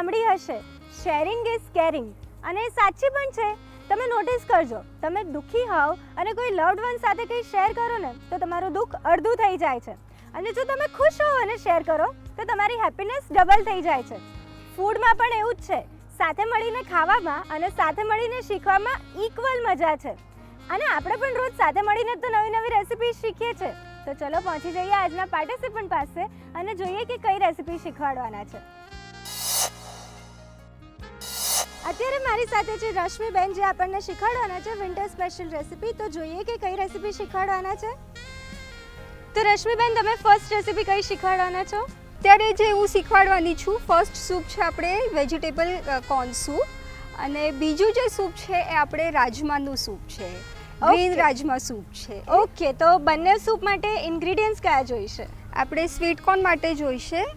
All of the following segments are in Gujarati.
સાંભળી હશે, શેરિંગ ઇઝ કેરિંગ, અને એ સાચી પણ છે. તમે નોટિસ કરજો, તમે દુઃખી હોવ અને કોઈ લવ્ડ વન સાથે કંઈ શેર કરો ને તો તમારું દુઃખ અડધું થઈ જાય છે, અને જો તમે ખુશ હો અને શેર કરો તો તમારી હેપીનેસ ડબલ થઈ જાય છે. ફૂડમાં પણ એવું જ છે. સાથે મળીને ખાવામાં અને સાથે મળીને શીખવામાં ઇક્વલ મજા છે. અને આપણે પણ રોજ સાથે મળીને તો નવી નવી રેસિપી શીખીએ છીએ. તો ચલો પહોંચી જઈએ આજના પાર્ટિસિપન્ટ પાસે અને જોઈએ કે કઈ રેસિપી શીખવાડવાના છે. અત્યારે મારી સાથે છે રશ્મિબેન, જે આપણને શીખવાડવાના છે વિન્ટર સ્પેશિયલ રેસિપી. તો જોઈએ કે કઈ રેસિપી શીખવાડવાના છે. તો રશ્મિબેન, તમે ફર્સ્ટ રેસિપી કઈ શીખવાડવાના છો? અત્યારે જે હું શીખવાડવાની છું, ફર્સ્ટ સૂપ છે આપણે વેજીટેબલ કોર્ન સૂપ, અને બીજું જે સૂપ છે એ આપણે રાજમાનું સૂપ છે, ગ્રીન રાજમા સૂપ છે. ઓકે, તો બંને સૂપ માટે ઇન્ગ્રીડિયન્ટ્સ કયા જોઈશે? આપણે સ્વીટ કોર્ન માટે જોઈશે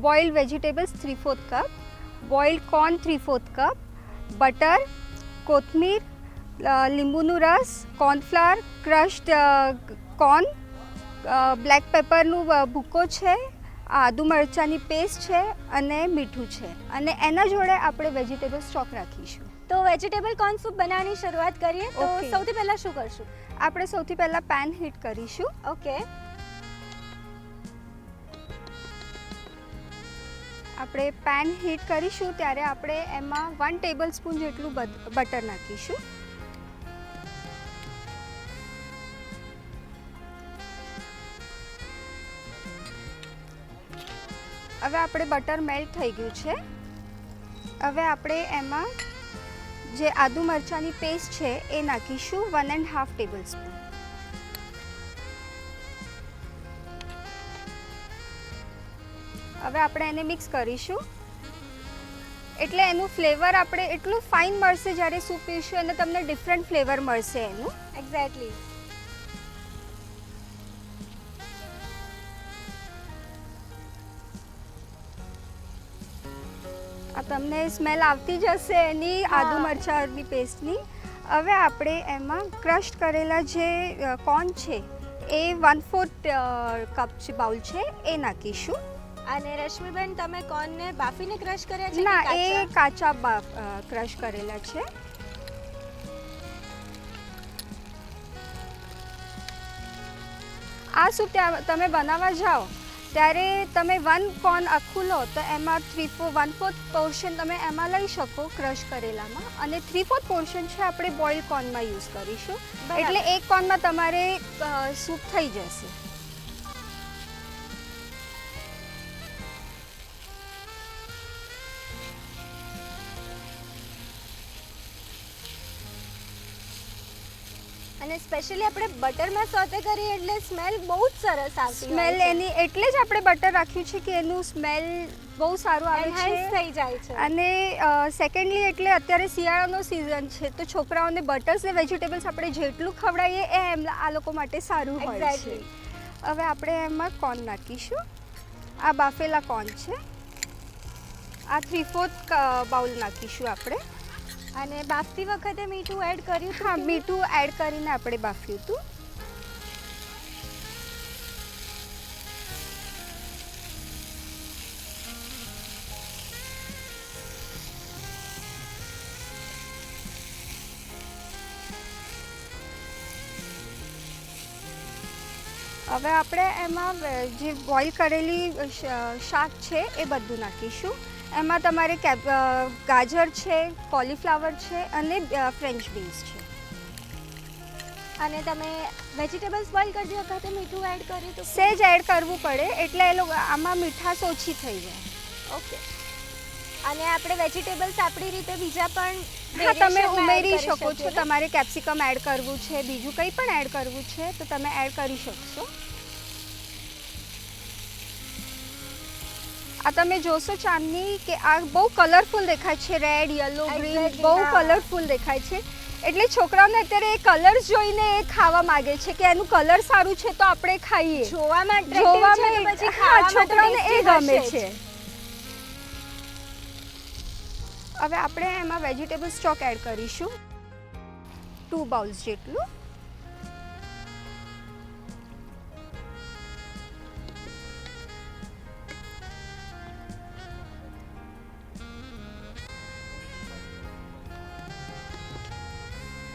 boiled vegetables 3/4 cup, boiled corn 3/4 cup, butter, કોથમીર, લીંબુનું રસ, કોર્નફ્લાવર, ક્રશ્ડ કોર્ન, બ્લેક પેપરનું ભૂકો છે, આદુ મરચાંની પેસ્ટ છે અને મીઠું છે. અને એના જોડે આપણે વેજીટેબલ સ્ટોક રાખીશું. તો વેજીટેબલ કોર્ન સૂપ બનાવવાની શરૂઆત કરીએ. તો Okay. સૌથી પહેલાં શું કરશું? આપણે સૌથી પહેલાં પેન હીટ કરીશું. ઓકે, આપણે પેન હીટ કરીશું ત્યારે આપણે એમાં 1 ટેબલસ્પૂન જેટલું બટર નાખીશું. હવે આપણે બટર મેલ્ટ થઈ ગયું છે. હવે આપણે એમાં જે આદુ મરચાંની પેસ્ટ છે એ નાખીશું 1.5 ટેબલસ્પૂન. હવે આપણે એને મિક્સ કરીશું, એટલે એનું ફ્લેવર આપણે એટલું ફાઇન મળશે જ્યારે સૂપ પીશું અને તમને ડિફરન્ટ ફ્લેવર મળશે એનું. એક્ઝેક્ટલી. આ તમને સ્મેલ આવતી જ હશે એની આદુ મરચાંની પેસ્ટની. હવે આપણે એમાં ક્રશ કરેલા જે કોર્ન છે એ 1/4 કપ બાઉલ છે એ નાખીશું. અને રશ્મિબેન, તમે કોર્નને બાફીને ક્રશ કર્યા છે? ના, એ કાચા ક્રશ કરેલા છે. આ સૂપ તમે બનાવવા જાઓ ત્યારે તમે 1 કોર્ન આખું લો તો એમાં 1/4 પોર્શન તમે એમાં લઈ શકો ક્રશ કરેલામાં, અને 3/4 પોર્શન છે આપણે બોઇલ કોર્નમાં યુઝ કરીશું. એટલે એક કોર્નમાં તમારે સૂપ થઈ જશે. અને સ્પેશિયલી આપણે બટરમાં સોતે કરીએ એટલે સ્મેલ બહુ જ સરસ આવતી હોય સ્મેલ છે. એની એટલે જ આપણે બટર રાખ્યું છે કે એનું સ્મેલ બહુ સારું આવે એન્હાન્સ છે. થઈ જાય છે. અને સેકન્ડલી એટલે અત્યારે શિયાળાનો સિઝન છે તો છોકરાઓને બટર્સ ને વેજીટેબલ્સ આપણે જેટલું ખવડાવીએ એ આ લોકો માટે સારું હોય છે. એક્ઝેક્ટલી. હવે આપણે એમાં કોર્ન નાખીશું. આ બાફેલા કોર્ન છે, આ 3/4 બાઉલ નાખીશું આપણે. અને બાફતી વખતે મીઠું એડ કર્યું હતું? હા, મીઠું એડ કરીને આપણે બાફ્યું હતું. હવે આપણે એમાં જે બોઇલ કરેલી શાક છે એ બધું નાખીશું. એમાં તમારે ગાજર છે, કોલીફ્લાવર છે અને ફ્રેન્ચ બીન્સ છે. અને તમે વેજીટેબલ્સ બોઇલ કરતી વખતે મીઠું એડ કર્યું હતું? સેજ એડ કરવું પડે એટલે એ લોકો આમાં મીઠાશ ઓછી થઈ જાય. ઓકે. અને આપણે વેજીટેબલ્સ આપણી રીતે બીજા પણ હા, તમે variation ઉમેરી add કરી શકો છો. શકીએ ને? તમારે કેપ્સિકમ એડ કરવું છે, બીજું કંઈ પણ એડ કરવું છે તો તમે એડ કરી શકશો. આ તમે જોશો ચાંદની કે આ બહુ કલરફુલ દેખાય છે, રેડ, યલો, ગ્રીન, Exactly, બહુ હા. કલરફુલ દેખાય છે. એટલે છોકરાઓને અત્યારે એ કલર્સ જોઈને એ ખાવા માંગે છે કે એનું કલર સારું છે તો આપણે ખાઈએ. જોવામાં attractive છે અને પછી હા, ખાવામાં તો છોકરાઓને એ tasty ગમે હશે જ. છે. હવે આપણે એમાં વેજીટેબલ સ્ટોક એડ કરીશું 2 બાઉલ્સ જેટલું.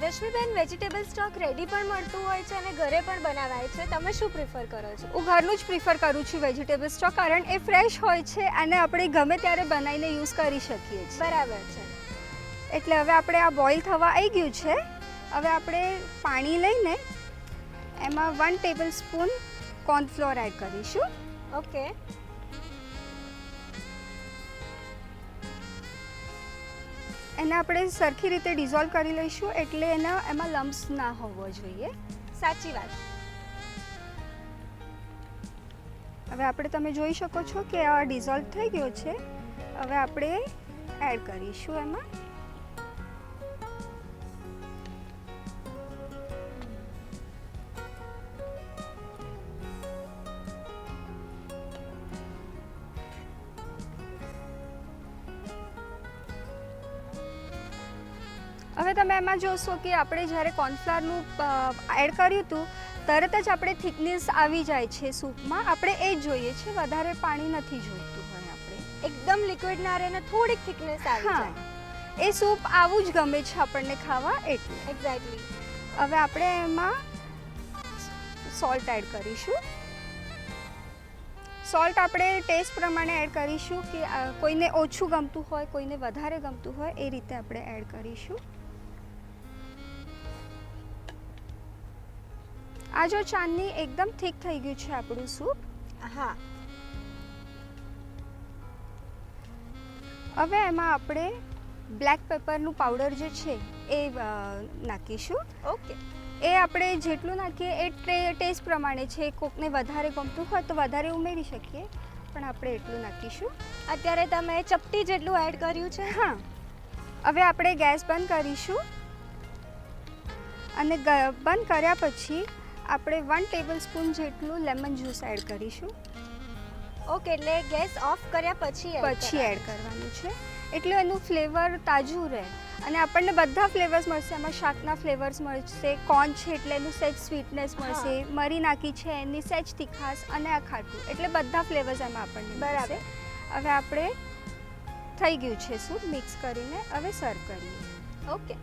રશ્મિબેન, વેજીટેબલ સ્ટોક રેડી પણ મળતું હોય છે અને ઘરે પણ બનાવાય છે. તમે શું પ્રિફર કરો છો? હું ઘરનું જ પ્રિફર કરું છું વેજીટેબલ સ્ટોક, કારણ એ ફ્રેશ હોય છે અને આપણે ગમે ત્યારે બનાવીને યુઝ કરી શકીએ છીએ. બરાબર છે. એટલે હવે આપણે આ બોઇલ થવા આવી ગયું છે. હવે આપણે પાણી લઈને એમાં 1 ટેબલ સ્પૂન કોર્નફ્લોર એડ કરીશું. ઓકે. એને આપણે સરખી રીતે ડિઝોલ્વ કરી લઈશું, એટલે એમાં લમ્સ ના હોવો જોઈએ. સાચી વાત. હવે તમે જોઈ શકો છો કે આ ડિઝોલ્વ થઈ ગયો છે. હવે આપણે એડ કરીશું એમાં. હવે તમે એમાં જોશો કે આપણે જ્યારે કોર્નફ્લાવરનું એડ કર્યું હતું તરત જ આપણે થિકનેસ આવી જાય છે સૂપમાં. આપણે એ જ જોઈએ છે, વધારે પાણી નથી જોઈતું હોય. આપણે એકદમ લિક્વિડ ના રહે ને થોડીક થિકનેસ આવી જાય. એ સૂપ આવું જ ગમે છે આપણને ખાવા એટલે. એક્ઝેક્ટલી. હવે આપણે એમાં સોલ્ટ એડ કરીશું. સોલ્ટ આપણે ટેસ્ટ પ્રમાણે એડ કરીશું, કે કોઈને ઓછું ગમતું હોય, કોઈને વધારે ગમતું હોય, એ રીતે આપણે એડ કરીશું. આ જો ચાંદની એકદમ થીક થઈ ગયું છે આપણું સૂપ. હા. હવે એમાં આપણે બ્લેક પેપરનું પાવડર જે છે એ નાખીશું. ઓકે. એ આપણે જેટલું નાખીએ એ ટેસ્ટ પ્રમાણે છે. કોકને વધારે ગમતું હોય તો વધારે ઉમેરી શકીએ, પણ આપણે એટલું નાખીશું. અત્યારે તમે ચપટી જેટલું એડ કર્યું છે. હા. હવે આપણે ગેસ બંધ કરીશું અને બંધ કર્યા પછી આપણે 1 ટેબલ સ્પૂન જેટલું લેમન જ્યુસ એડ કરીશું. ઓકે, એટલે ગેસ ઓફ કર્યા પછી એડ કરવાનું છે, એટલે એનું ફ્લેવર તાજું રહે અને આપણને બધા ફ્લેવર્સ મળશે. એમાં શાકના ફ્લેવર્સ મળશે, કોર્ન છે એટલે એનું સેજ સ્વીટનેસ મળશે, મરી નાખી છે એની સેજ તીખાશ, અને આ ખાટું, એટલે બધા ફ્લેવર્સ એમાં આપણને મળશે. હવે આપણે થઈ ગયું છે સૂપ મિક્સ કરીને. હવે સર્વ કરીએ. ઓકે.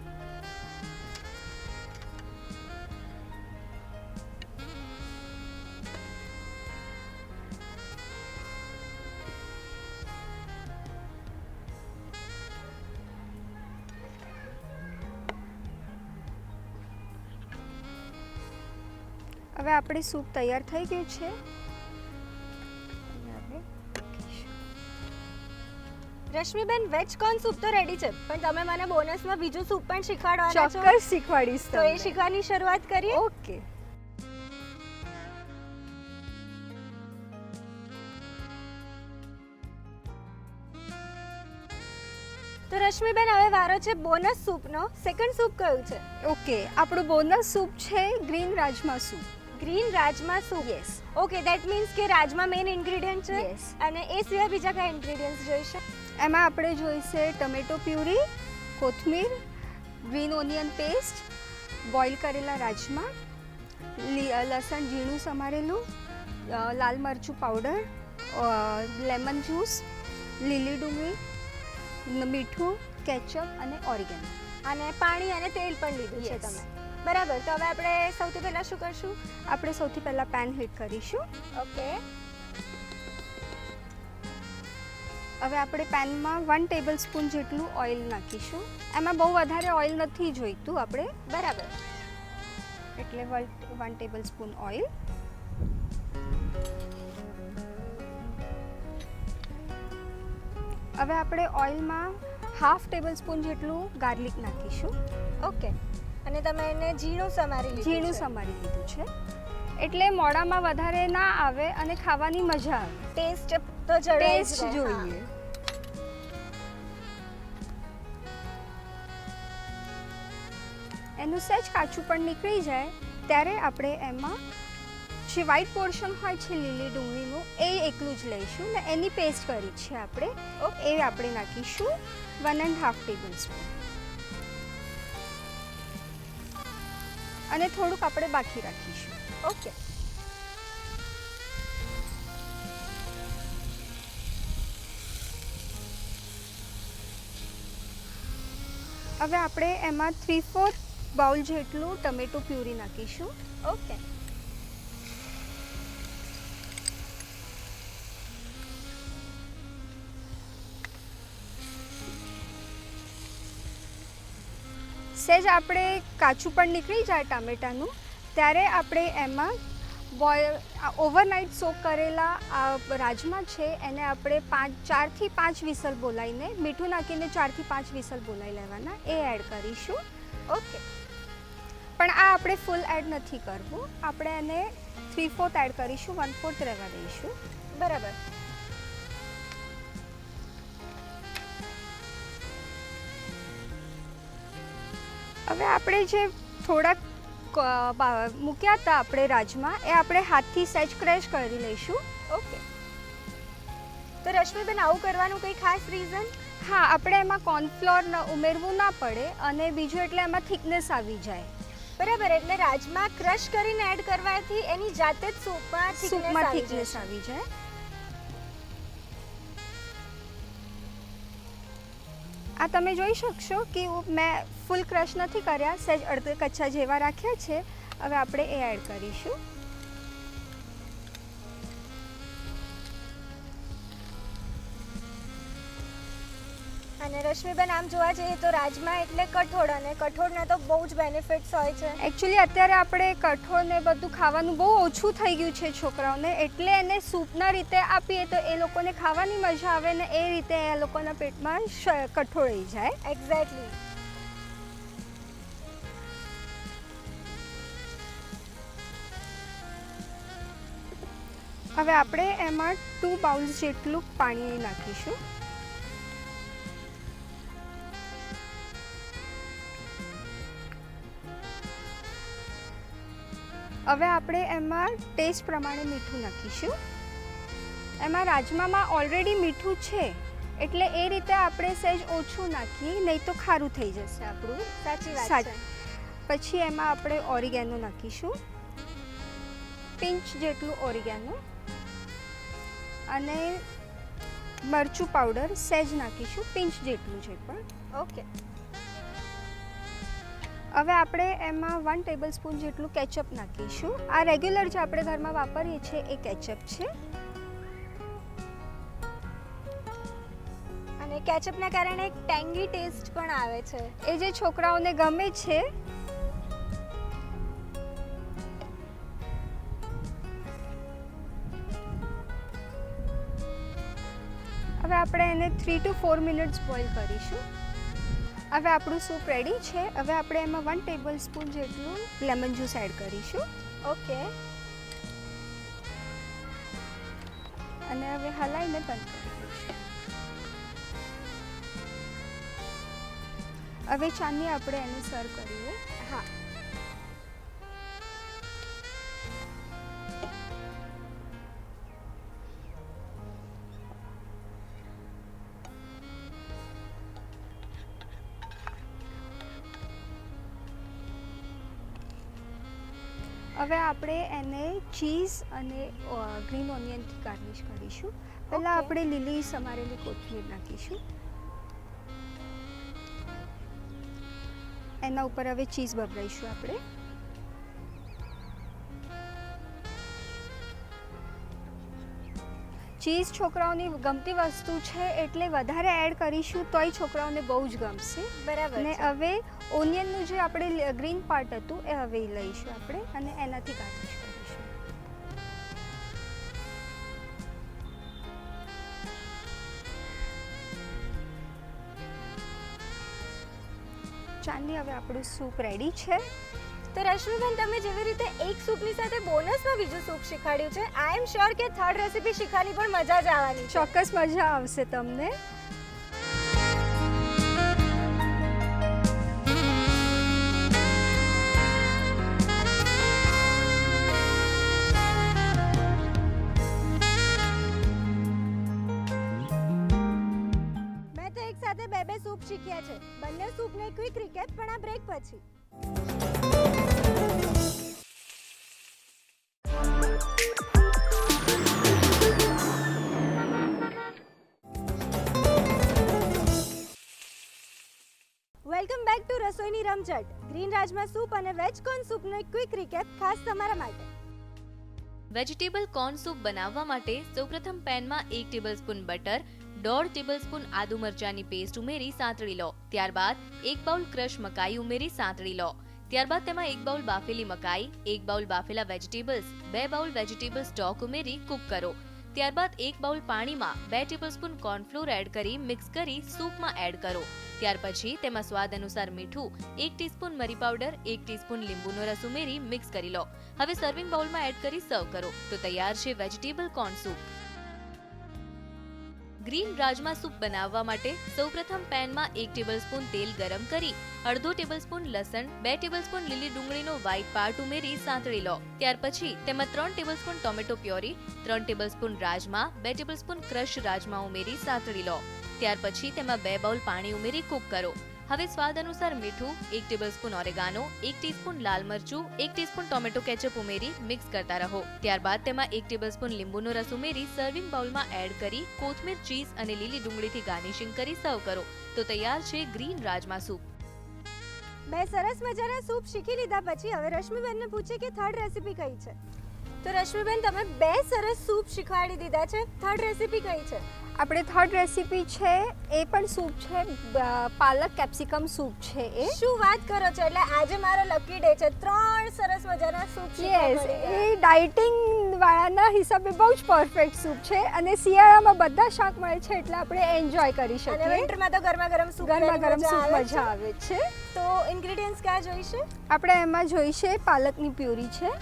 હવે આપણે સૂપ તૈયાર થઈ ગયું છે. રશ્મિબેન, વેજ કોર્ન સૂપ તો રેડી છે, પણ તમે મને બોનસમાં બીજું સૂપ પણ શીખવાડવાના છો. ચોક્કસ શીખવાડીશ. તો એ શીખવાની શરૂઆત કરીએ. ઓકે. તો રશ્મિબેન, હવે વારો છે બોનસ સૂપનો. સેકન્ડ સૂપ કયું છે? ઓકે, આપણું બોનસ સૂપ છે green rajma soup. Green rajma soup. Yes. Okay, that means કે રાજમા મેઇન ઇન્ગ્રેડિયન્ટ છે. Yes. અને એ સિવાય બીજા કયા ઇન્ગ્રેડિયન્ટ્સ જોઈશે? એમાં આપણે જોઈશે ટમેટો પ્યુરી, કોથમીર, ગ્રીન ઓનિયન પેસ્ટ, બોઇલ કરેલા રાજમા, લસણ ઝીણું સમારેલું, લાલ મરચું પાવડર, લેમન જ્યુસ, લીલી ડુંગળી, મીઠું, કેચઅપ અને ઓરિગેનો. અને પાણી અને તેલ પણ લીધું છે Yes. તમે. બરાબર. તો હવે આપણે સૌથી પહેલાં શું કરશું? આપણે સૌથી પહેલાં પેન હીટ કરીશું. ઓકે. હવે આપણે પેનમાં 1 ટેબલ સ્પૂન જેટલું ઓઇલ નાખીશું. એમાં બહુ વધારે ઓઇલ નથી જોઈતું આપણે. બરાબર. એટલે 1 ટેબલ સ્પૂન ઓઇલ. હવે આપણે ઓઇલમાં 1/2 ટેબલ સ્પૂન જેટલું ગાર્લિક નાખીશું. ઓકે. અને તમે એને ઝીણું સમારી લીધું છે. ઝીણું સમારી લીધું છે, એટલે મોડામાં વધારે ના આવે અને ખાવાની મજા આવે. ટેસ્ટ તો જળવાઈ જ ટેસ્ટ રહે. જોઈએ. એનું સહેજ કાચું પણ નીકળી જાય ત્યારે આપણે એમાં જે વ્હાઈટ પોર્શન હોય છે લીલી ડુંગળીનું, એ એકલું જ લઈશું ને એની પેસ્ટ કરી છે આપણે. એ આપણે નાખીશું 1.5 ટેબલ સ્પૂન. અને થોડુંક આપણે બાકી રાખીશું. ઓકે. હવે આપણે એમાં 3/4 બાઉલ જેટલું ટમેટો પ્યુરી નાખીશું. ઓકે. સહેજ આપણે કાચું પણ નીકળી જાય ટામેટાનું ત્યારે આપણે એમાં ઓવરનાઇટ સોક કરેલા રાજમા છે એને આપણે 4થી 5 વિસલ બોલાવીને મીઠું નાખીને 4થી 5 વિસલ બોલાવી લેવાના, એ એડ કરીશું. ઓકે. પણ આ આપણે ફૂલ એડ નથી કરવું, આપણે એને 3/4 એડ કરીશું, 1/4 રહેવા દઈશું. બરાબર. હવે આપણે જે થોડાક મૂક્યા હતા આપણે રાજમા એ આપણે હાથથી સહેજ ક્રેશ કરી લઈશું. ઓકે. તો રશ્મિબેન આવું કરવાનું કંઈ ખાસ રીઝન? હા, આપણે એમાં કોર્નફ્લોર ઉમેરવું ના પડે અને બીજું એટલે એમાં થિકનેસ આવી જાય. બરાબર, એટલે રાજમા ક્રશ કરીને એડ કરવાથી એની જાતે જ સૂપમાં થિકનેસ આવી જાય. આ તમે જોઈ શકશો કે મેં ફૂલ ક્રશ નથી કર્યા, સહેજ અડધા કચ્ચા જેવા રાખ્યા છે. હવે આપણે એ એડ કરીશું. અને રશ્મિબેન આમ જોવા જઈએ તો રાજમા એટલે કઠોળ, અને કઠોળના તો બહુ જ બેનિફિટ્સ હોય છે. એકચ્યુઅલી અત્યારે આપણે કઠોળ ને બધું ખાવાનું બહુ ઓછું થઈ ગયું છે છોકરાઓને, એટલે એને સૂપના રીતે આપીએ તો એ લોકોને ખાવાની મજા આવે ને એ રીતે એ લોકોના પેટમાં કઠોળ આવી જાય. એક્ઝેક્ટલી. હવે આપણે એમાં 2 બાઉલ્સ જેટલું પાણી નાખીશું. હવે આપણે એમાં ટેસ્ટ પ્રમાણે મીઠું નાખીશું. એમાં રાજમામાં ઓલરેડી મીઠું છે એટલે એ રીતે આપણે સહેજ ઓછું નાખીએ, નહીં તો ખારું થઈ જશે આપણું. સાચી વાત છે. પછી એમાં આપણે ઓરિગેનો નાખીશું, પિંચ જેટલું ઓરિગેનો, અને મરચું પાવડર સહેજ નાખીશું, પિંચ જેટલું છે પણ. ઓકે. હવે આપણે એમાં 1 ટેબલસ્પૂન જેટલું કેચઅપ નાખીશું. આ રેગ્યુલર જે આપણે ઘરમાં વાપરીએ છીએ એ કેચઅપ છે. અને કેચઅપના કારણે એક ટેંગી ટેસ્ટ પણ આવે છે, એ જે છોકરાઓને ગમે છે. હવે આપણે એને 3 to 4 મિનિટ્સ બોઇલ કરીશું. હવે આપણું સૂપ રેડી છે. હવે આપણે એમાં 1 ટેબલસ્પૂન જેટલું લેમન જ્યુસ એડ કરીશું. ઓકે. અને હવે હલાવીને બંધ કરી દઈશું. હવે ચાંદી આપણે એને સર્વ કરીએ. હા. હવે આપણે એને ચીઝ અને ગ્રીન ઓનિયનથી ગાર્નિશ કરીશું. પહેલાં આપણે લીલી સમારેલી કોથમીર નાખીશું. એના ઉપર હવે ચીઝ ભભરાઈશું આપણે. ચીઝ છોકરાઓની ગમતી વસ્તુ છે એટલે વધારે એડ કરીશું તોય છોકરાઓને બહુ જ ગમશે. બરાબર. ને હવે ઓનિયનનું જે આપણે ગ્રીન પાર્ટ હતું એ હવે લઈશું આપણે અને એનાથી ગાર્નિશ કરીશું. ચાંદી, હવે આપણું સૂપ રેડી છે. તો રશ્મિબેન, તમે જેવી રીતે એક સૂપની સાથે બોનસમાં બીજું સૂપ શીખવાડ્યું છે, આઈ એમ શ્યોર કે થર્ડ રેસીપી શીખવાની પણ મજા જ આવવાની છે. ચોક્કસ મજા આવશે તમને. મેં તો એક સાથે બે સૂપ શીખ્યા છે. બંને સૂપને ક્વિક રિકેપ, પણ આ બ્રેક પછી. વેલકમ બેક ટુ રસોઈની રમઝટ. ગ્રીન રાજમા સૂપ અને વેજ કોર્ન સૂપનો એક ક્વિક રિકેપ ખાસ તમારા માટે. વેજીટેબલ કોર્ન સૂપ બનાવવા માટે સૌપ્રથમ પેનમાં 1 ટેબલસ્પૂન બટર, 1.5 ટેબલસ્પૂન આદુ મરચાંની પેસ્ટ ઉમેરી સાંતળી લો. ત્યારબાદ 1 બાઉલ ક્રશ મકાઈ ઉમેરી સાંતળી લો. ત્યારબાદ તેમાં 1 બાઉલ બાફેલી મકાઈ, 1 બાઉલ બાફેલા વેજીટેબલ્સ, 2 બાઉલ વેજીટેબલ સ્ટોક ઉમેરી કૂક કરો. ત્યારબાદ 1 બાઉલ પાણીમાં 2 ટેબલસ્પૂન કોર્નફ્લોર એડ કરી મિક્સ કરી સૂપમાં એડ કરો. ત્યાર પછી તેમાં સ્વાદ અનુસાર મીઠું, 1 ટીસ્પૂન મરી પાવડર, 1 ટીસ્પૂન લીંબુનો રસ ઉમેરી મિક્સ કરી લો. હવે સર્વિંગ બાઉલમાં એડ કરી સર્વ કરો તો તૈયાર છે વેજીટેબલ કોર્ન સૂપ. ગ્રીન રાજમા સૂપ બનાવવા માટે સૌપ્રથમ પેનમાં 1 ટેબલસ્પૂન તેલ ગરમ કરી 1/2 ટેબલસ્પૂન લસણ, 2 ટેબલસ્પૂન લીલી ડુંગળીનો વ્હાઇટ પાર્ટ ઉમેરી સાંતળી લો. ત્યાર પછી તેમાં 3 ટેબલસ્પૂન ટોમેટો પ્યોરી, 3 ટેબલસ્પૂન રાજમા, 2 ટેબલસ્પૂન ક્રશ રાજમા ઉમેરી સાંતળી લો. ત્યાર પછી તેમાં 2 બાઉલ પાણી ઉમેરી કૂક કરો. હવે સ્વાદ અનુસાર મીઠું, 1 ટેબલસ્પૂન ઓરેગાનો, 1 ટીસ્પૂન લાલ મરચું, 1 ટીસ્પૂન ટોમેટો કેચઅપ ઉમેરી મિક્સ કરતા રહો. ત્યારબાદ તેમાં 1 ટેબલસ્પૂન લીંબુનો રસ ઉમેરી સર્વિંગ બાઉલમાં એડ કરી કોથમીર, ચીઝ અને લીલી ડુંગળીથી ગાર્નિશિંગ કરી સર્વ કરો તો તૈયાર છે ગ્રીન રાજમા સૂપ. બે સરસ મજાના સૂપ શીખી લીધા પછી હવે રશ્મિબેનને પૂછે કે થર્ડ રેસીપી કઈ છે. તો રશ્મિબેન, તમે 2 સરસ સૂપ શીખવાડી દીધા છે, થર્ડ રેસીપી કઈ છે? આપણે થર્ડ રેસીપી છે એ પણ સૂપ છે, પાલક કેપ્સિકમ સૂપ છે એ. શું વાત કરો છો? એટલે આજે મારો લકી ડે છે, 3 સરસ મજાના સૂપ યસ, એ ડાયટિંગ વાળાના હિસાબે બહુ જ પરફેક્ટ સૂપ છે અને શિયાળામાં બધા શાક મળે છે એટલે આપણે એન્જોય કરી અને શકીએ. વિન્ટરમાં તો ગરમા ગરમ સૂપ મજા આવે છે. તો ઇન્ગ્રેડિયન્ટ્સ કયા જોઈશે? આપણે એમાં જોઈશે પાલકની પ્યુરી છે,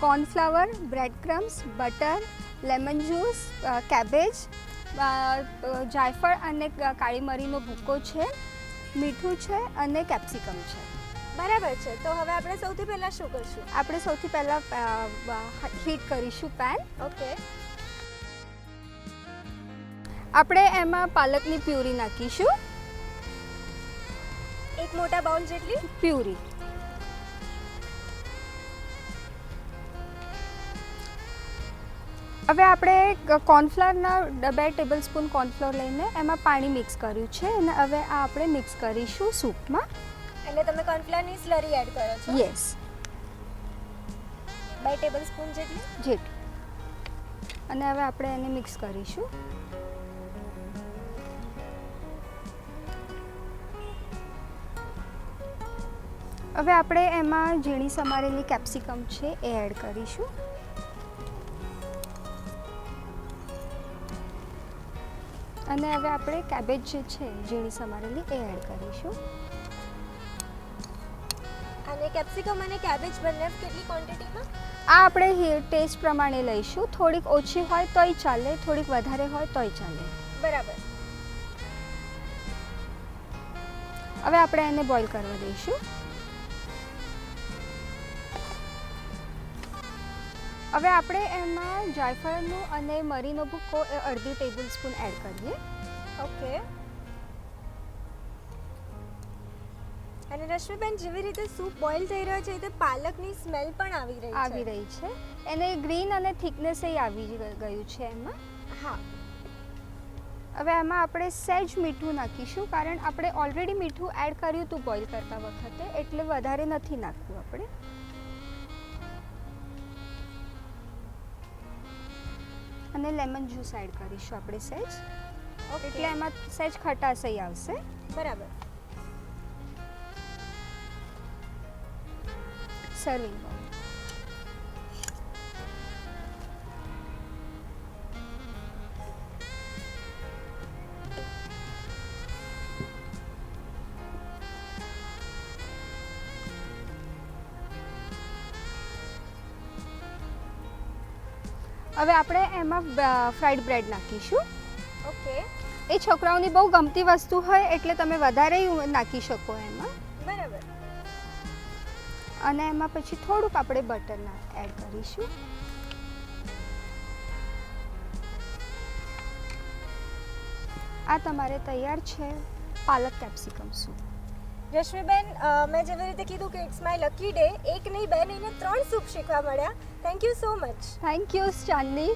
cornflour, bread crumbs, butter, lemon juice, cabbage, જાયફળ અને કાળી મરીનો ભૂકો છે, મીઠું છે અને કેપ્સિકમ છે. બરાબર છે. તો હવે આપણે સૌથી પહેલા શું કરશું? આપણે સૌથી પહેલાં હીટ કરીશું પેન. ઓકે. આપણે એમાં પાલકની પ્યુરી નાખીશું, 1 મોટા બાઉલ જેટલી પ્યુરી. હવે આપણે કોર્નફ્લાવરના 2 ટેબલસ્પૂન કોર્નફ્લોર લઈને એમાં પાણી મિક્સ કર્યું છે અને હવે આ આપણે મિક્સ કરીશું સૂપમાં. એટલે તમે કોર્નફ્લાવરની સ્લરી એડ કરો છો? યસ, 2 ટેબલસ્પૂન જેટલી. અને હવે આપણે એને મિક્સ કરીશું. હવે આપણે એમાં ઝીણી સમારેલી કેપ્સિકમ છે એ એડ કરીશું. અને હવે આપણે કેબેજ જે છે ઝીણી સમારેલી એ એડ કરીશું. અને કેપ્સિકમ અને કેબેજ બંને કેટલી ક્વોન્ટિટીમાં? આ આપણે ટેસ્ટ પ્રમાણે લઈશું, થોડીક ઓછી હોય તોય ચાલે, થોડીક વધારે હોય તોય ચાલે. બરાબર. હવે આપણે એને બોઇલ કરવા દઈશું. હવે આપણે એમાં જાયફળનું અને મરીનો ભૂકો એ 1/2 ટેબલસ્પૂન એડ કરીએ. ઓકે. અને રશ્મિબેન, જેવી રીતે સૂપ બોઇલ થઈ રહ્યો છે તે પાલકની સ્મેલ પણ આવી રહી છે. એને ગ્રીન અને થિકનેસ એ આવી ગયું છે એમાં. હા. હવે એમાં આપણે સહેજ મીઠું નાખીશું કારણ આપણે ઓલરેડી મીઠું એડ કર્યું હતું બોઇલ કરતા વખતે, એટલે વધારે નથી નાખવું આપણે. અને લેમન જ્યુસ એડ કરીશું આપણે સહેજ, એટલે એમાં સહેજ ખટાશ આવશે. બરાબર. Serving bowl. હવે આપણે એમાં ફ્રાઈડ બ્રેડ નાખીશું. ઓકે. એ છોકરાઓની બહુ ગમતી વસ્તુ હોય એટલે તમે વધારે નાખી શકો એમાં. બરાબર. અને એમાં પછી થોડુંક આપણે બટર એડ કરીશું. આ તમારે તૈયાર છે પાલક કેપ્સિકમ સૂપ. રશ્મિબેન, મેં જેવી રીતે કીધું કે ઇટ્સ માય લકી ડે, 1 નહીં 2 નહીં ને 3 સૂપ શીખવા મળ્યા. Thank you so much. Thank you Chandni.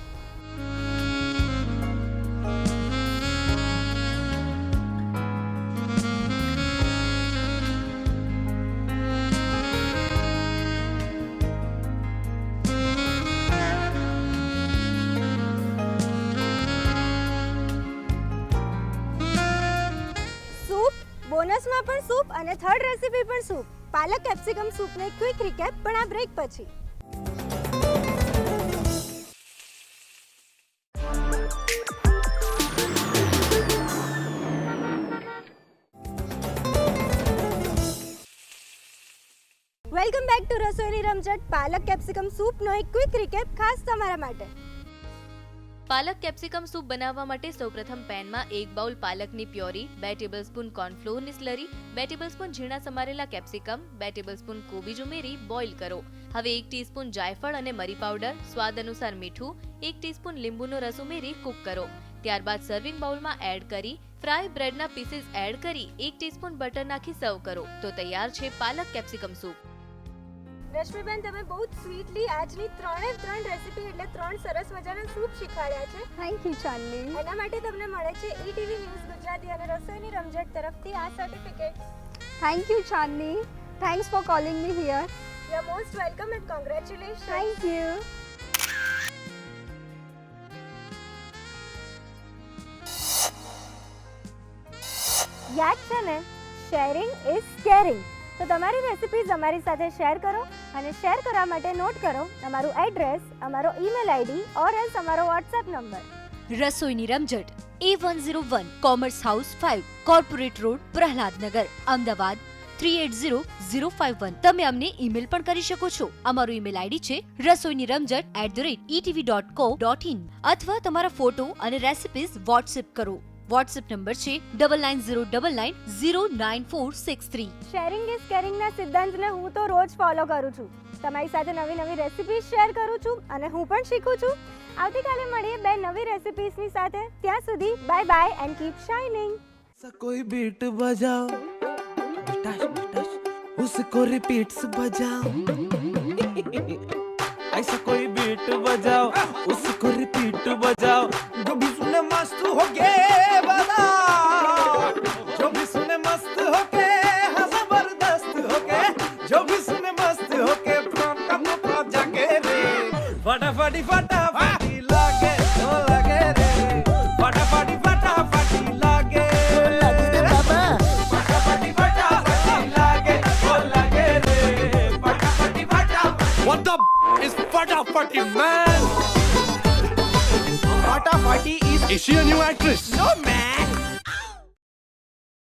બોનસમાં પણ સૂપ અને થર્ડ રેસિપી પણ સૂપ. પાલક કેપ્સિકમ સૂપનો એક ક્વિક રિકેપ પણ આ બ્રેક પછી. વેલકમ બેક ટુ રસોઈની રમઝટ. પાલક કેપ્સિકમ સૂપનો એક ક્વિક રિકેપ ખાસ તમારા માટે. પાલક કેપ્સિકમ સૂપ બનાવવા માટે સૌપ્રથમ પેનમાં 1 બાઉલ પાલકની પ્યોરી, 2 ટેબલસ્પૂન કોર્નફ્લોરની સ્લરી, 2 ટેબલસ્પૂન ઝીણા સમારેલા કેપ્સિકમ, 2 ટેબલસ્પૂન કોબીજ ઉમેરી બોઇલ કરો. હવે 1 ટીસ્પૂન જાયફળ અને મરી પાવડર, સ્વાદ અનુસાર મીઠું, 1 ટીસ્પૂન લીંબુનો રસ ઉમેરી કૂક કરો. ત્યારબાદ સર્વિંગ બાઉલમાં એડ કરી ફ્રાય બ્રેડના પીસીસ એડ કરી 1 ટીસ્પૂન બટર નાખી સર્વ કરો તો તૈયાર છે પાલક કેપ્સિકમ સૂપ. રશ્મિબેન, તમે બહુ જ સ્વીટલી આજની 3 રેસિપી એટલે 3 સરસ મજાના સૂપ શીખવાડ્યા છે. થેન્ક યુ ચાંદની. એના માટે તમને મળે છે ETV ન્યૂઝ ગુજરાતી અને રસોઈની રમઝટ તરફથી આ certificate. Thank you Chandni. Thanks for calling me here. You are most welcome and congratulations. Thank you. યાદ છે ને, શેરિંગ ઇઝ કેરિંગ. તો તમારી રેસિપીઝ અમારી સાથે શેર કરો અને શેર કરવા માટે નોટ કરો અમારું એડ્રેસ, અમારો ઈમેલ આઈડી ઓર એલ્સ અમારો વોટ્સએપ નંબર. રસોઈની રમઝટ A101 commerce house 5 corporate road Prahlad Nagar Ahmedabad 380051. તમે અમને ઈમેલ પણ કરી શકો છો. અમારું ઈમેલ આઈડી છે rasoiniramajaat@etv.co.in અથવા તમારા ફોટો અને રેસિપીઝ વોટ્સએપ કરો. વોટ્સએપ નંબર છે 9909909463. શેરિંગ ઇઝ કેરિંગના સિદ્ધાંતને હું તો રોજ ફોલો કરું છું. તમારી સાથે નવી નવી રેસિપીઝ શેર કરું છું અને હું પણ શીખું છું. આવતીકાલે મળીએ 2 નવી રેસિપીઝની સાથે. ત્યાં સુધી bye bye and keep shining. कोई बीट बजाओ बेटाश बेटाश उसको रिपीट्स बजाओ ऐसा कोई बीट बजाओ उसको रिपीट बजाओ जो भी सुने मस्त हो के बजाओ जो भी सुने मस्त हो के हाँ जबरदस्त हो के जो भी सुने मस्त हो के फटा जाके रे फटाफटी फटाफटी लागे तो लागे रे फटाफटी फटाफटी लागे फटाफटी फटाफटी लागे तो लागे रे फटाफटी फटाफटी What the is Fatafati, man? Fatafati is she a new actress? No, man.